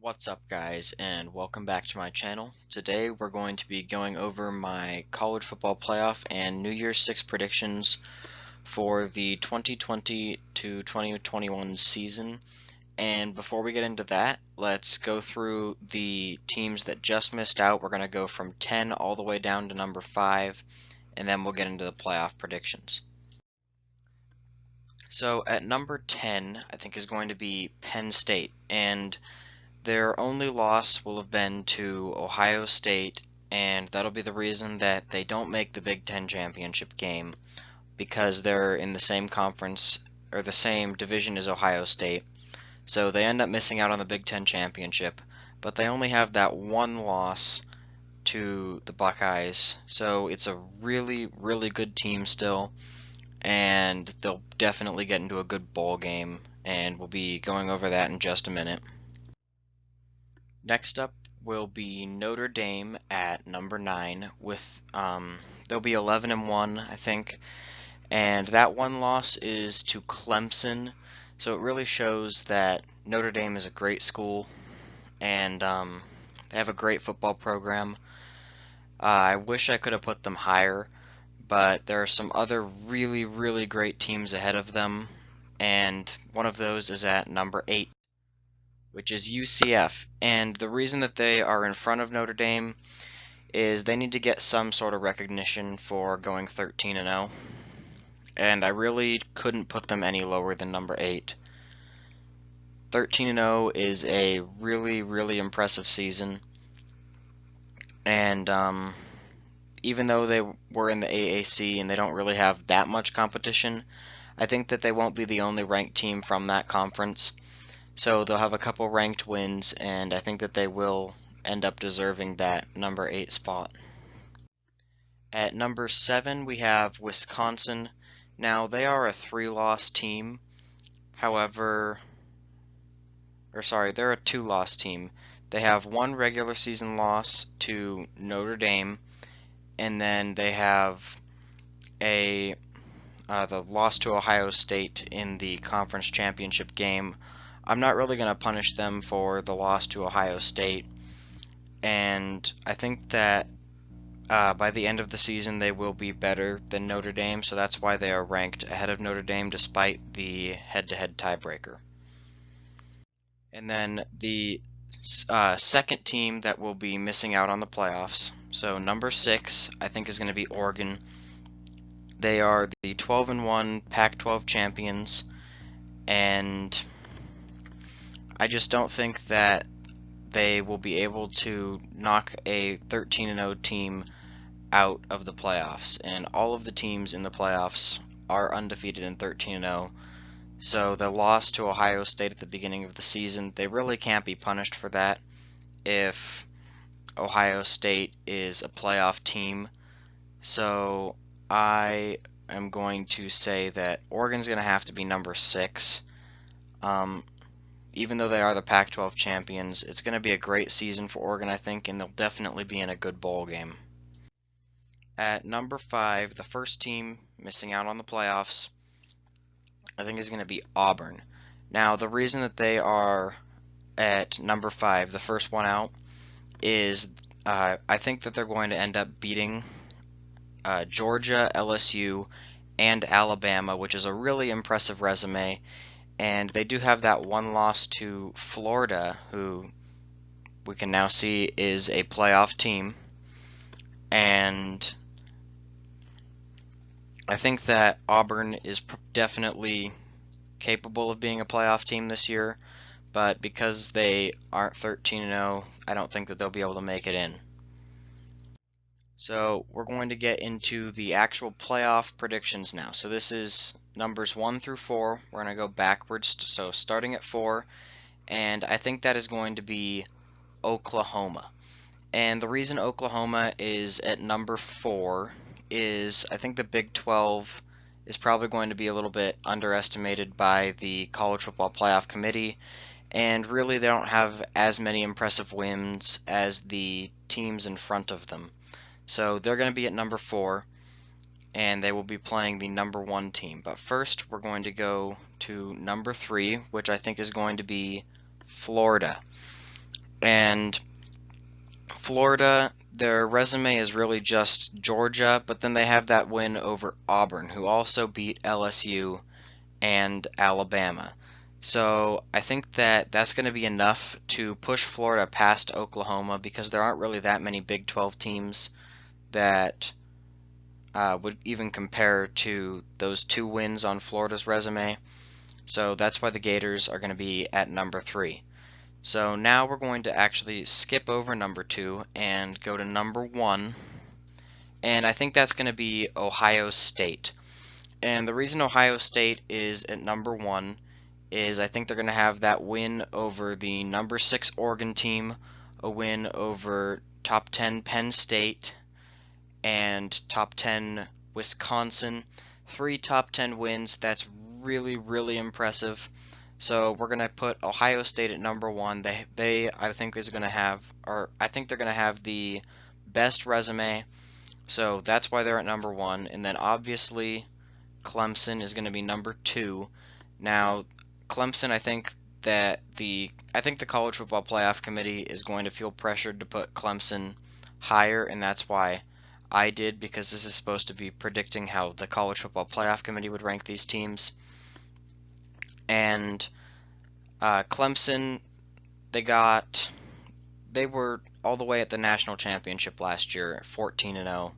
What's up guys, and welcome back to my channel. Today we're going to be going over my college football playoff and New Year's Six predictions for the 2020 to 2021 season. And before we get into that, let's go through the teams that just missed out. We're going to go from 10 all the way down to number 5, and then we'll get into the playoff predictions. So at number 10, I think is going to be Penn State, and their only loss will have been to Ohio State, and that'll be the reason that they don't make the Big Ten championship game, because they're in the same conference or the same division as Ohio State. So they end up missing out on the Big Ten championship, but they only have that one loss to the Buckeyes. So it's a really, really good team still, and they'll definitely get into a good bowl game, and we'll be going over that in just a minute. Next up will be Notre Dame at number 9 with they'll be 11-1, I think, and that one loss is to Clemson. So it really shows that Notre Dame is a great school, and they have a great football program. I wish I could have put them higher, but there are some other really, really great teams ahead of them, and one of those is at number 8. Which is UCF, and the reason that they are in front of Notre Dame is they need to get some sort of recognition for going 13-0, and I really couldn't put them any lower than number 8. 13-0 is a really, really impressive season, and even though they were in the AAC and they don't really have that much competition, I think that they won't be the only ranked team from that conference. So they'll have a couple ranked wins, and I think that they will end up deserving that number 8 spot. At number 7, we have Wisconsin. Now, they are a 3-loss team. However, they're a 2-loss team. They have one regular season loss to Notre Dame, and then they have the loss to Ohio State in the conference championship game. I'm not really going to punish them for the loss to Ohio State, and I think that by the end of the season they will be better than Notre Dame, so that's why they are ranked ahead of Notre Dame despite the head-to-head tiebreaker. And then the second team that will be missing out on the playoffs, so number 6, I think is going to be Oregon. They are the 12-1 Pac-12 champions, and I just don't think that they will be able to knock a 13-0 team out of the playoffs, and all of the teams in the playoffs are undefeated in 13-0. So the loss to Ohio State at the beginning of the season, they really can't be punished for that if Ohio State is a playoff team. So I am going to say that Oregon's going to have to be number 6. Even though they are the Pac-12 champions, it's going to be a great season for Oregon, I think, and they'll definitely be in a good bowl game. At number 5, the first team missing out on the playoffs, I think is going to be Auburn. Now, the reason that they are at number 5, the first one out, is I think that they're going to end up beating Georgia, LSU, and Alabama, which is a really impressive resume. And they do have that one loss to Florida, who we can now see is a playoff team. And I think that Auburn is definitely capable of being a playoff team this year, but because they aren't 13-0, I don't think that they'll be able to make it in. So we're going to get into the actual playoff predictions now. So this is numbers 1 through 4. We're going to go backwards, so starting at 4, and I think that is going to be Oklahoma. And the reason Oklahoma is at number 4 is I think the Big 12 is probably going to be a little bit underestimated by the College Football Playoff Committee, and really they don't have as many impressive wins as the teams in front of them. So they're going to be at number 4, and they will be playing the number 1 team. But first, we're going to go to number 3, which I think is going to be Florida. And Florida, their resume is really just Georgia, but then they have that win over Auburn, who also beat LSU and Alabama. So I think that that's going to be enough to push Florida past Oklahoma because there aren't really that many Big 12 teams that would even compare to those two wins on Florida's resume. So that's why the Gators are going to be at number 3. So now we're going to actually skip over number 2 and go to number 1. And I think that's going to be Ohio State. And the reason Ohio State is at number 1 is I think they're going to have that win over the number 6 Oregon team, a win over top 10 Penn State, and top 10 Wisconsin. 3 top 10 wins. That's really, really impressive. So we're gonna put Ohio State at number 1. They I think is gonna have, or I think they're gonna have the best resume. So that's why they're at number 1. And then obviously Clemson is gonna be number 2. Now Clemson, I think the College Football Playoff Committee is going to feel pressured to put Clemson higher, and that's why I did, because this is supposed to be predicting how the College Football Playoff Committee would rank these teams. And Clemson, they were all the way at the national championship last year, 14-0,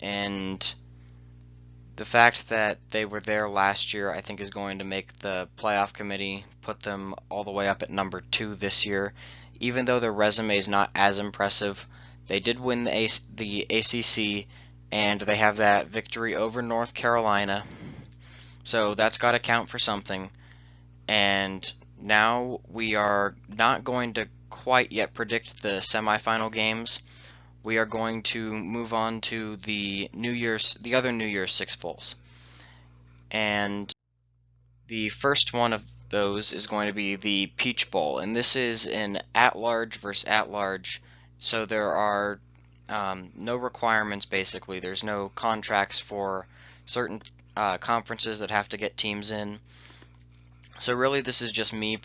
and the fact that they were there last year, I think, is going to make the playoff committee put them all the way up at number 2 this year. Even though their resume is not as impressive, they did win the ACC, and they have that victory over North Carolina. So that's got to count for something. And now we are not going to quite yet predict the semifinal games. We are going to move on to the other New Year's Six Bowls. And the first one of those is going to be the Peach Bowl, and this is an at-large versus at-large. So there are no requirements, basically. There's no contracts for certain conferences that have to get teams in. So really this is just me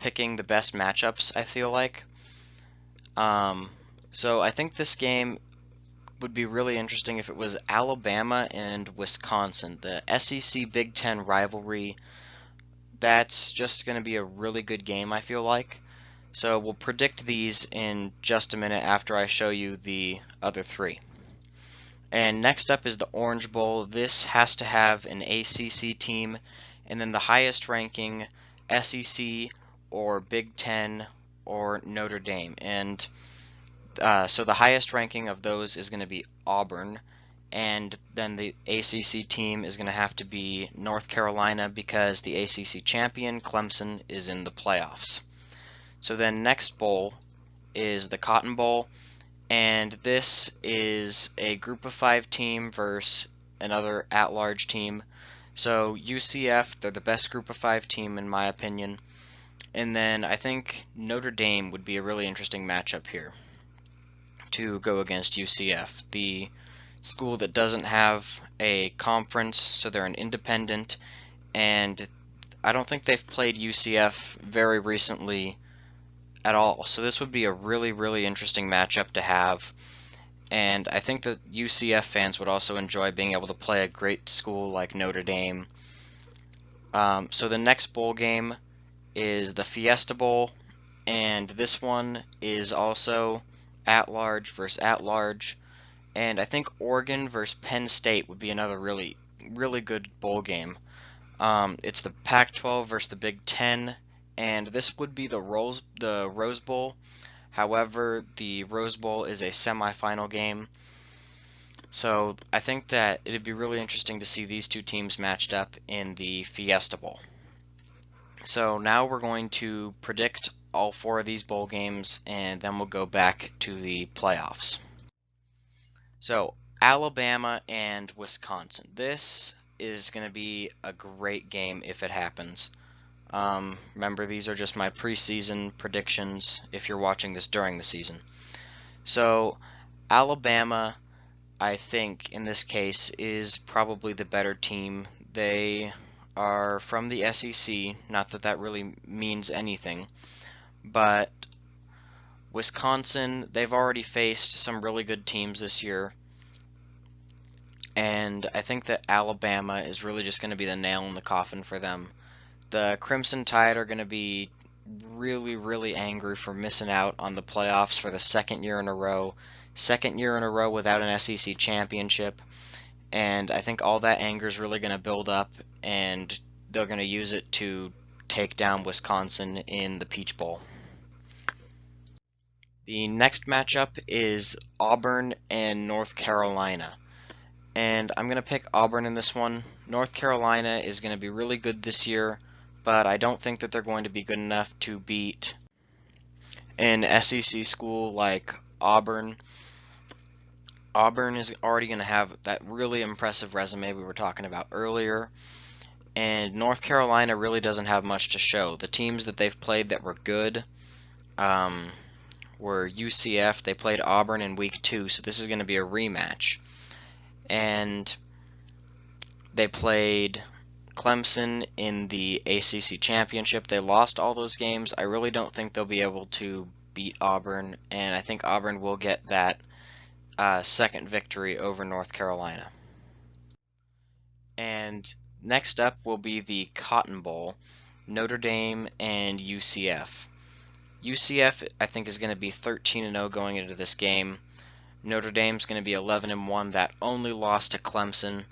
picking the best matchups, I feel like. So I think this game would be really interesting if it was Alabama and Wisconsin. The SEC Big Ten rivalry, that's just going to be a really good game, I feel like. So we'll predict these in just a minute after I show you the other 3. And next up is the Orange Bowl. This has to have an ACC team, and then the highest ranking SEC or Big Ten or Notre Dame. And so the highest ranking of those is going to be Auburn, and then the ACC team is going to have to be North Carolina because the ACC champion, Clemson, is in the playoffs. So then next bowl is the Cotton Bowl, and this is a group of 5 team versus another at-large team. So UCF, they're the best group of 5 team in my opinion. And then I think Notre Dame would be a really interesting matchup here to go against UCF, the school that doesn't have a conference, so they're an independent, and I don't think they've played UCF very recently at all. So this would be a really, really interesting matchup to have. And I think that UCF fans would also enjoy being able to play a great school like Notre Dame. So the next bowl game is the Fiesta Bowl, and this one is also at-large versus at-large. And I think Oregon versus Penn State would be another really, really good bowl game. It's the Pac-12 versus the Big Ten, and this would be the Rose Bowl. However, the Rose Bowl is a semifinal game. So I think that it'd be really interesting to see these two teams matched up in the Fiesta Bowl. So now we're going to predict all 4 of these bowl games, and then we'll go back to the playoffs. So Alabama and Wisconsin. This is going to be a great game if it happens. Remember, these are just my preseason predictions if you're watching this during the season. So Alabama, I think, in this case, is probably the better team. They are from the SEC, not that that really means anything, but Wisconsin, they've already faced some really good teams this year, and I think that Alabama is really just going to be the nail in the coffin for them. The Crimson Tide are going to be really, really angry for missing out on the playoffs for the second year in a row. Second year in a row without an SEC championship. And I think all that anger is really going to build up, and they're going to use it to take down Wisconsin in the Peach Bowl. The next matchup is Auburn and North Carolina. And I'm going to pick Auburn in this one. North Carolina is going to be really good this year, but I don't think that they're going to be good enough to beat an SEC school like Auburn. Auburn is already going to have that really impressive resume we were talking about earlier, and North Carolina really doesn't have much to show. The teams that they've played that were good were UCF. They played Auburn in week 2, so this is going to be a rematch. And they played Clemson in the ACC Championship. They lost all those games. I really don't think they'll be able to beat Auburn, and I think Auburn will get that second victory over North Carolina. And next up will be the Cotton Bowl, Notre Dame and UCF. UCF, I think, is going to be 13-0 going into this game. Notre Dame's going to be 11-1. That only lost to Clemson,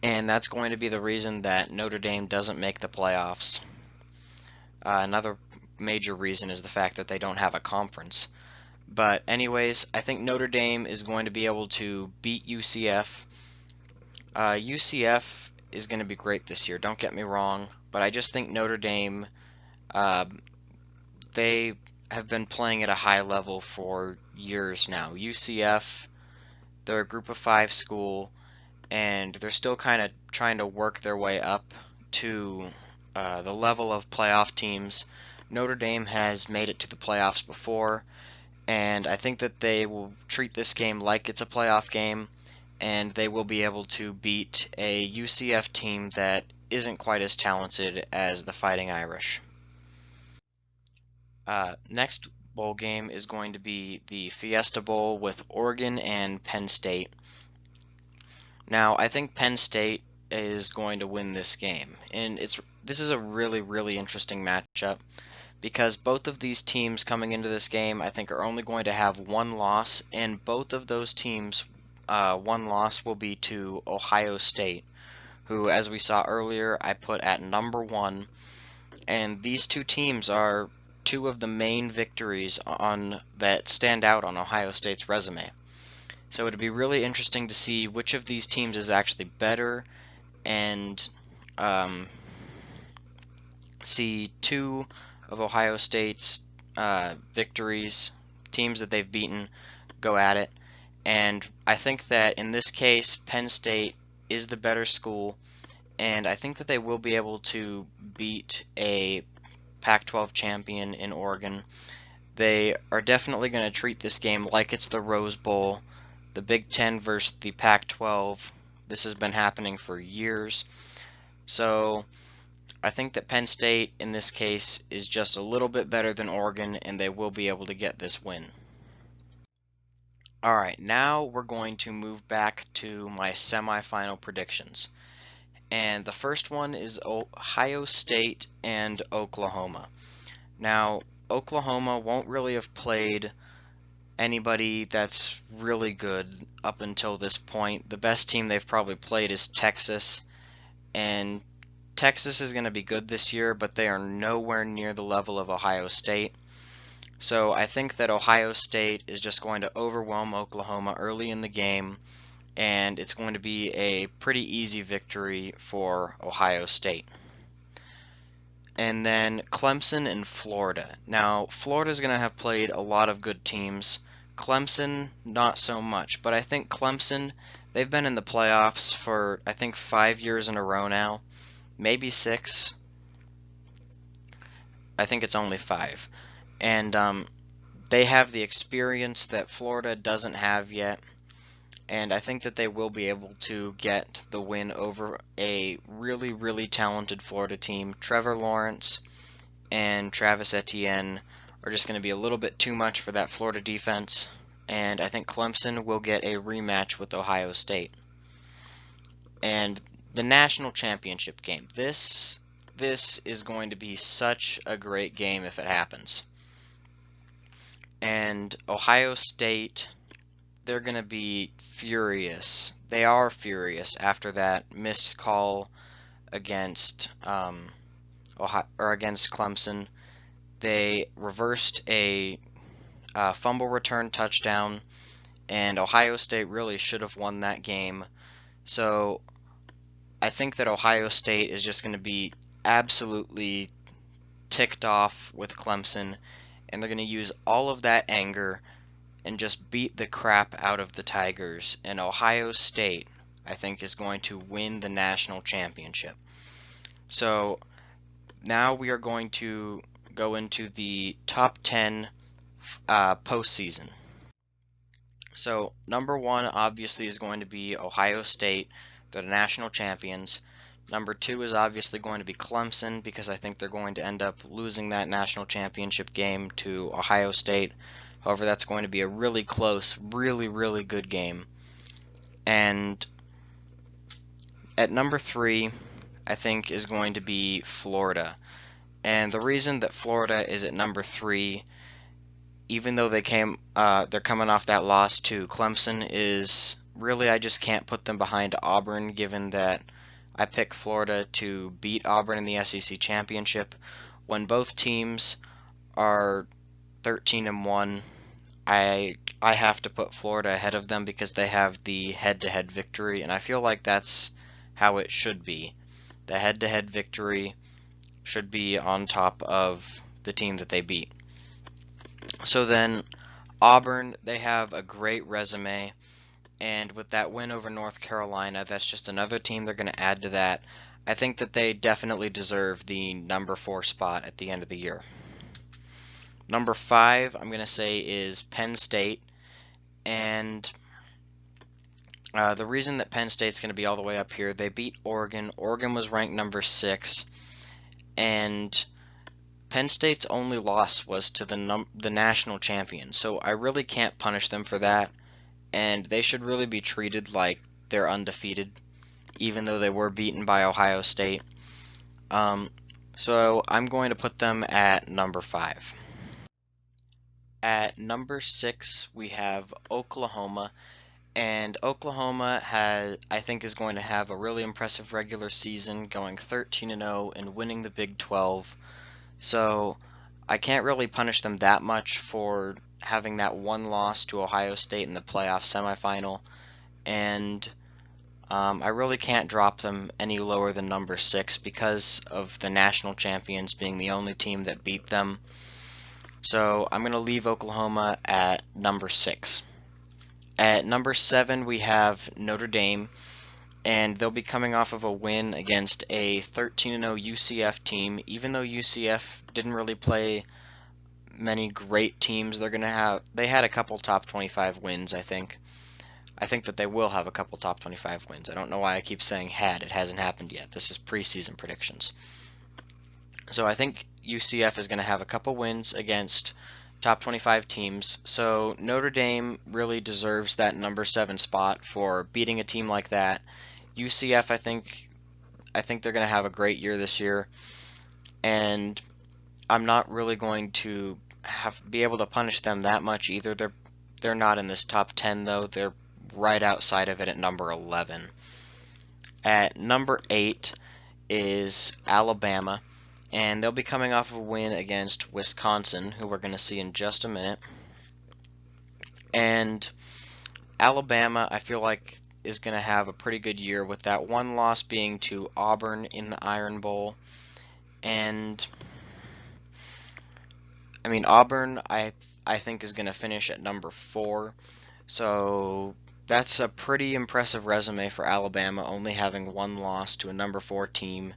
and that's going to be the reason that Notre Dame doesn't make the playoffs. Another major reason is the fact that they don't have a conference. But anyways, I think Notre Dame is going to be able to beat UCF. UCF is going to be great this year, don't get me wrong, but I just think Notre Dame, they have been playing at a high level for years now. UCF, they're a group of 5 school, and they're still kind of trying to work their way up to the level of playoff teams. Notre Dame has made it to the playoffs before, and I think that they will treat this game like it's a playoff game, and they will be able to beat a UCF team that isn't quite as talented as the Fighting Irish. Next bowl game is going to be the Fiesta Bowl with Oregon and Penn State. Now, I think Penn State is going to win this game, and this is a really, really interesting matchup, because both of these teams coming into this game, I think, are only going to have one loss, and both of those teams, one loss will be to Ohio State, who, as we saw earlier, I put at number 1, and these two teams are 2 of the main victories that stand out on Ohio State's resume. So it'd be really interesting to see which of these teams is actually better, and see 2 of Ohio State's victories, teams that they've beaten, go at it. And I think that in this case, Penn State is the better school, and I think that they will be able to beat a Pac-12 champion in Oregon. They are definitely going to treat this game like it's the Rose Bowl, the Big Ten versus the Pac-12. This has been happening for years. So I think that Penn State, in this case, is just a little bit better than Oregon, and they will be able to get this win. Alright, now we're going to move back to my semifinal predictions. And the first one is Ohio State and Oklahoma. Now, Oklahoma won't really have played anybody that's really good up until this point. The best team they've probably played is Texas, and Texas is going to be good this year, but they are nowhere near the level of Ohio State. So I think that Ohio State is just going to overwhelm Oklahoma early in the game, and it's going to be a pretty easy victory for Ohio State. And then Clemson and Florida. Now, Florida's going to have played a lot of good teams. Clemson, not so much, but I think Clemson, they've been in the playoffs for, I think, 5 years in a row now. Maybe 6. I think it's only 5. And they have the experience that Florida doesn't have yet. And I think that they will be able to get the win over a really, really talented Florida team. Trevor Lawrence and Travis Etienne are just going to be a little bit too much for that Florida defense, and I think Clemson will get a rematch with Ohio State. And the national championship game. This is going to be such a great game if it happens. And Ohio State, they're going to be furious. They are furious after that missed call against against Clemson. They reversed a fumble return touchdown, and Ohio State really should have won that game. So I think that Ohio State is just going to be absolutely ticked off with Clemson, and they're going to use all of that anger and just beat the crap out of the Tigers. And Ohio State, I think, is going to win the national championship. So now we are going to go into the top 10 postseason. So number 1 obviously is going to be Ohio State. They're the national champions. Number 2 is obviously going to be Clemson, because I think they're going to end up losing that national championship game to Ohio State. However, that's going to be a really close, really good game. And at number 3, I think, is going to be Florida. And the reason that Florida is at number 3, even though they're coming off that loss to Clemson, is really I just can't put them behind Auburn, given that I picked Florida to beat Auburn in the SEC championship. When both teams are 13-1, I have to put Florida ahead of them because they have the head-to-head victory, and I feel like that's how it should be. The head-to-head victory should be on top of the team that they beat. So then Auburn, they have a great resume, and with that win over North Carolina, that's just another team they're going to add to that. I think that they definitely deserve the number 4 spot at the end of the year. Number 5, I'm going to say, is Penn State, and the reason that Penn State's going to be all the way up here, they beat Oregon. Oregon was ranked number 6, and Penn State's only loss was to the national champion, so I really can't punish them for that, and they should really be treated like they're undefeated, even though they were beaten by Ohio State. So I'm going to put them at number 5. At number 6, we have Oklahoma, and Oklahoma I think is going to have a really impressive regular season, going 13-0 and winning the Big 12. So I can't really punish them that much for having that one loss to Ohio State in the playoff semifinal, and I really can't drop them any lower than number 6 because of the national champions being the only team that beat them. So I'm going to leave Oklahoma at number 6. At number 7, we have Notre Dame, and they'll be coming off of a win against a 13-0 UCF team. Even though UCF didn't really play many great teams, they had a couple top 25 wins, I think. I think that they will have a couple top 25 wins. I don't know why I keep saying had. It hasn't happened yet. This is preseason predictions. So I think UCF is going to have a couple wins against top 25 teams. So Notre Dame really deserves that number 7 spot for beating a team like that. UCF, I think they're going to have a great year this year, and I'm not really going to be able to punish them that much either. They're not in this top 10 though. They're right outside of it at number 11. At number 8 is Alabama, and they'll be coming off of a win against Wisconsin, who we're going to see in just a minute. And Alabama, I feel like, is going to have a pretty good year, with that one loss being to Auburn in the Iron Bowl. And I mean, Auburn, I think, is going to finish at number 4. So that's a pretty impressive resume for Alabama, only having one loss to a number 4 team,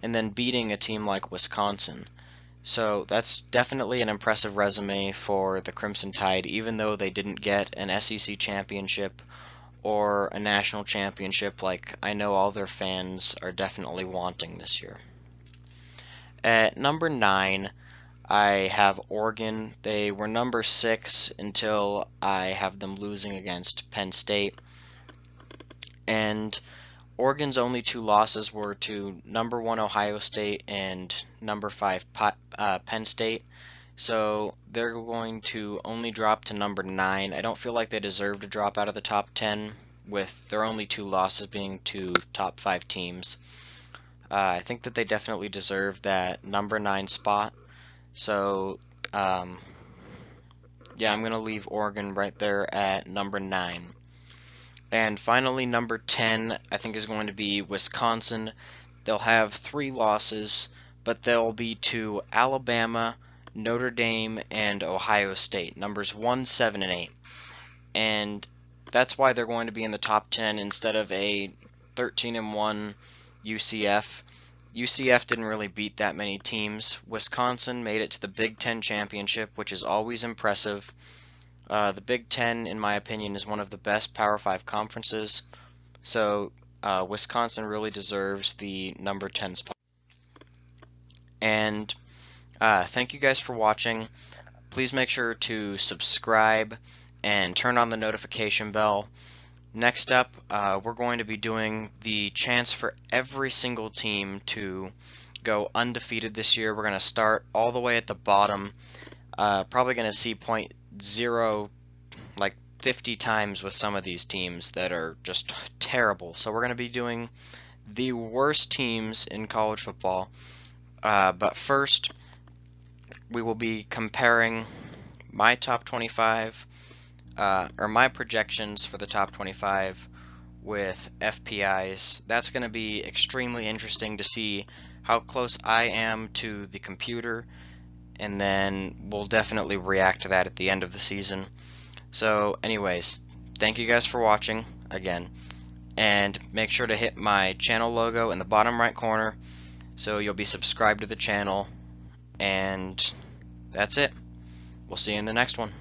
and then beating a team like Wisconsin. So that's definitely an impressive resume for the Crimson Tide, even though they didn't get an SEC championship or a national championship like I know all their fans are definitely wanting this year. At number 9, I have Oregon. They were number 6 until I have them losing against Penn State. And Oregon's only 2 losses were to number 1 Ohio State and number 5 Penn State. So they're going to only drop to number 9. I don't feel like they deserve to drop out of the top 10 with their only 2 losses being to top 5 teams. I think that they definitely deserve that number 9 spot. So, yeah, I'm going to leave Oregon right there at number 9. And finally, number 10, I think, is going to be Wisconsin. They'll have 3 losses, but they'll be to Alabama, Notre Dame, and Ohio State, numbers 1, 7, and 8. And that's why they're going to be in the top 10 instead of a 13-1 UCF. UCF didn't really beat that many teams. Wisconsin made it to the Big Ten Championship, which is always impressive. The Big Ten, in my opinion, is one of the best Power 5 conferences. So Wisconsin really deserves the number 10 spot. And thank you guys for watching. Please make sure to subscribe and turn on the notification bell. Next up, we're going to be doing the chance for every single team to go undefeated this year. We're going to start all the way at the bottom. Probably going to see .0 like 50 times with some of these teams that are just terrible. So we're going to be doing the worst teams in college football. But first, we will be comparing my top 25 or my projections for the top 25 with FPI's. That's going to be extremely interesting to see how close I am to the computer, and then we'll definitely react to that at the end of the season. So anyways, thank you guys for watching again, and make sure to hit my channel logo in the bottom right corner so you'll be subscribed to the channel, and that's it. We'll see you in the next one.